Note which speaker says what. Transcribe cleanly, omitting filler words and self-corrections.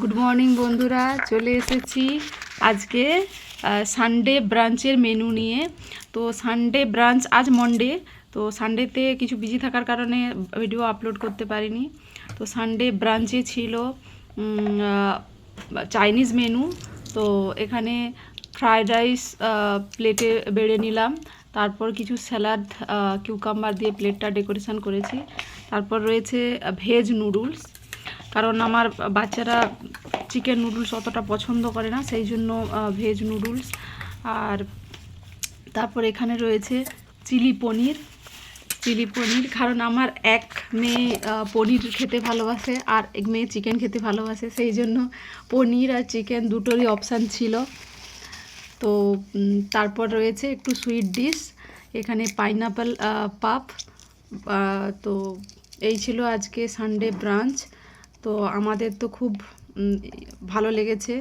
Speaker 1: Good morning বন্ধুরা, চলে এসেছি আজকে সানডে ব্রাঞ্চের মেনু নিয়ে। তো সানডে ব্রাঞ্চ, আজ মন্ডে, তো সানডেতে কিছু বিজি থাকার কারণে ভিডিও আপলোড করতে পারিনি। তো সানডে ব্রাঞ্চে ছিল চাইনিজ মেনু। তো এখানে ফ্রায়েড রাইস প্লেটে বেড়ে নিলাম, তারপর কিছু স্যালাড কিউকাম্বার দিয়ে প্লেটটা ডেকোরেশন করেছি। তারপর রয়েছে ভেজ নুডলস, কারণ আমার বাচ্চারা চিকেন নুডলস অতটা পছন্দ করে না, সেই জন্য ভেজ নুডলস। আর তারপর এখানে রয়েছে চিলি পনির, কারণ আমার এক মেয়ে পনির খেতে ভালোবাসে আর এক মেয়ে চিকেন খেতে ভালোবাসে, সেই জন্য পনির আর চিকেন দুটোরই অপশান ছিল। তো তারপর রয়েছে একটু সুইট ডিশ, এখানে পাইনাপেল পাপ। তো এই ছিল আজকে সানডে ব্রাঞ্চ। তো আমাদের তো খুব ভালো লেগেছে।